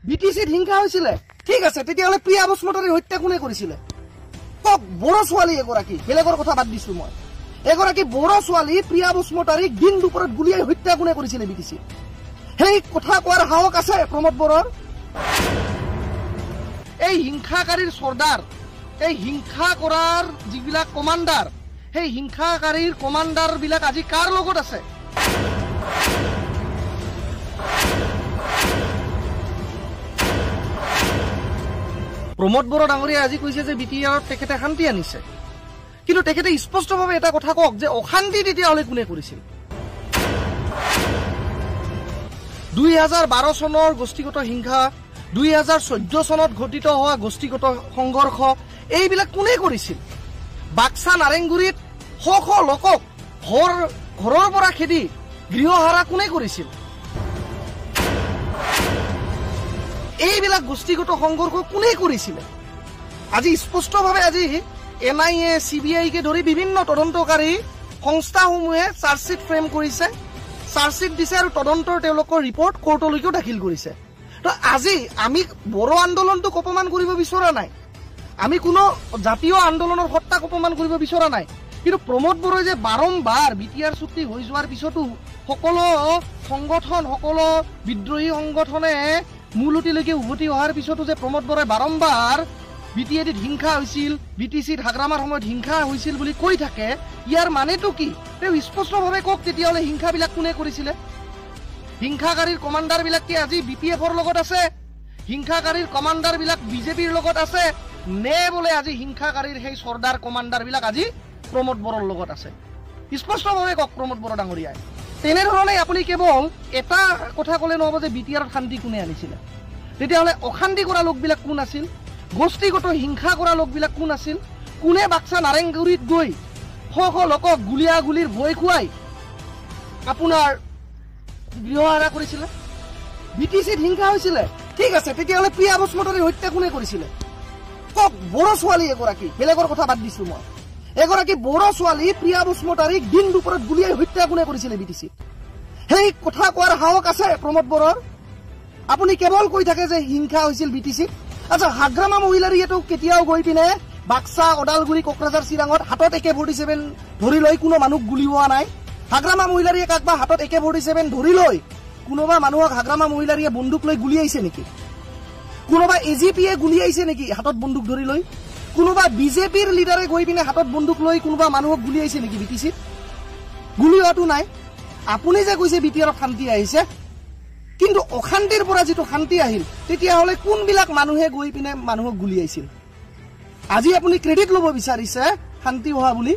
বিটিচিত হিংসা হৈছিলে ঠিক আছে তেতিয়াহ'লে প্ৰিয়া বসুমতাৰীৰ হত্যা কোনে কৰিছিলে কক বড়ো ছোৱালী এগৰাকী বেলেগৰ কথা বাদ দিছো মই এগৰাকী বড়ো ছোৱালী প্ৰিয়া বসুমতাৰীক দিন দুপৰত গুলিয়াই হত্যা কোনে কৰিছিলে বিটিচি সেই কথা কোৱাৰ সাহস আছে প্ৰমোদ বড়োৰ এই হিংসাকাৰীৰ সৰ্দাৰ এই হিংসা কৰাৰ যিবিলাক কমাণ্ডাৰ সেই হিংসাকাৰীৰ কমাণ্ডাৰ বিলাক আজি কাৰ লগত আছে প্ৰমোদ বড়ো ডাঙৰীয়া আজি কৈছে যে বিটিআৰত তেখেতে শান্তি আনিছে কিন্তু তেখেতে স্পষ্টভাৱে এটা কথা কওক যে অশান্তি তেতিয়াহ'লে কোনে কৰিছিল 2012 চনৰ গোষ্ঠীগত হিংসা 2014 চনত ঘটিত হোৱা গোষ্ঠীগত সংঘৰ্ষ এইবিলাক কোনে কৰিছিল বাক্সা নাৰেংগুৰিত শ শ লোকক ঘৰৰ পৰা খেদি গৃহহাৰা কোনে কৰিছিল এইবিলাক গোষ্ঠীগত সংঘৰ্ষ কোনে কৰিছিল আজি স্পষ্টভাৱে আজি এনআইএ সিবিআই কে ধৰি বিভিন্ন তদন্তকাৰী সংস্থাসমূহে চাৰ্জশ্বিট ফ্ৰেম কৰিছে চাৰ্জশ্বিট দিছে আৰু তদন্তৰ তেওঁলোকৰ ৰিপৰ্ট কোৰ্টলৈকে দাখিল কৰিছে তো আজি আমি বড়ো আন্দোলনটো অপমান কৰিব বিচৰা নাই আমি কোনো জাতীয় আন্দোলনৰ হত্যাক অপমান কৰিব বিচৰা নাই কিন্তু প্ৰমোদ বড়োই যে বাৰম্বাৰ বিটিআৰ চুক্তি হৈ যোৱাৰ পিছতো সকলো সংগঠন সকলো বিদ্ৰোহী সংগঠনে মূলতিলৈকে উভতি অহাৰ পিছতো যে প্ৰমোদ বড়োই বাৰম্বাৰ বিটিএডিত হিংসা হৈছিল বিটিচিত হাগ্ৰামাৰ সময়ত হিংসা হৈছিল বুলি কৈ থাকে ইয়াৰ মানেটো কি তেওঁ স্পষ্টভাৱে কক তেতিয়াহ'লে হিংসাবিলাক কোনে কৰিছিলে হিংসাকাৰীৰ কমাণ্ডাৰ বিলাক কি আজি বিপিএফৰ লগত আছে হিংসাকাৰীৰ কমাণ্ডাৰ বিলাক বিজেপিৰ লগত আছে নে বোলে আজি হিংসাকাৰীৰ সেই সৰ্দাৰ কমাণ্ডাৰ বিলাক আজি প্ৰমোদ বড়োৰ লগত আছে স্পষ্টভাৱে কক প্ৰমোদ বড়ো ডাঙৰীয়াই তেনেধৰণে আপুনি কেৱল এটা কথা ক'লে নহ'ব যে বিটিআৰত শান্তি কোনে আনিছিলে তেতিয়াহ'লে অশান্তি কৰা লোকবিলাক কোন আছিল গোষ্ঠীগত হিংসা কৰা লোকবিলাক কোন আছিল কোনে বাক্সা নাৰেংগুৰিত গৈ শ শ লোকক গুলিৰ ভয় খুৱাই আপোনাৰ গৃহহাৰা কৰিছিলে বিটিচিত হিংসা হৈছিলে ঠিক আছে তেতিয়াহ'লে প্ৰিয়া বসুমতাৰীৰ হত্যা কোনে কৰিছিলে কক বড়ো ছোৱালী এগৰাকী বেলেগৰ কথা বাদ দিছো মই এগৰাকী বড়ো ছোৱালী প্ৰিয়া বসুমতাৰীক দিন দুপৰত গুলিয়াই হত্যা কোনে কৰিছিলে বিটিচিত সেই কথা কোৱাৰ সাহস আছে প্ৰমোদ বড়োৰ আপুনি কেৱল কৈ থাকে যে হিংসা হৈছিল বিটিচিত আচ্ছা হাগ্ৰামা মহিলাৰীয়েতো কেতিয়াও গৈ পিনে বাক্সা ওদালগুৰি কোকৰাঝাৰ চিৰাঙত হাতত AK-47 ধৰি লৈ কোনো মানুহ গুলি হোৱা নাই হাগ্ৰামা মহিলাৰীয়ে কাকবা হাতত AK-47 ধৰি লৈ কোনোবা মানুহক হাগ্ৰামা মহিলাৰীয়ে বন্দুক লৈ গুলিয়াইছে নেকি কোনোবা এজিপিয়ে গুলিয়াইছে নেকি হাতত বন্দুক ধৰি লৈ কোনোবা বিজেপিৰ লিডাৰে গৈ পিনে হাতত বন্দুক লৈ কোনোবা মানুহক গুলিয়াইছে নেকি বিটিচিত গুলি হোৱাটো নাই আপুনি যে কৈছে বিটিআৰত শান্তি আহিছে কিন্তু অশান্তিৰ পৰা যেটো শান্তি আহিল তেতিয়াহ'লে কোনবিলাক মানুহে গৈ পিনে মানুহক গুলিয়াইছিল আজি আপুনি ক্ৰেডিট ল'ব বিচাৰিছে শান্তি হোৱা বুলি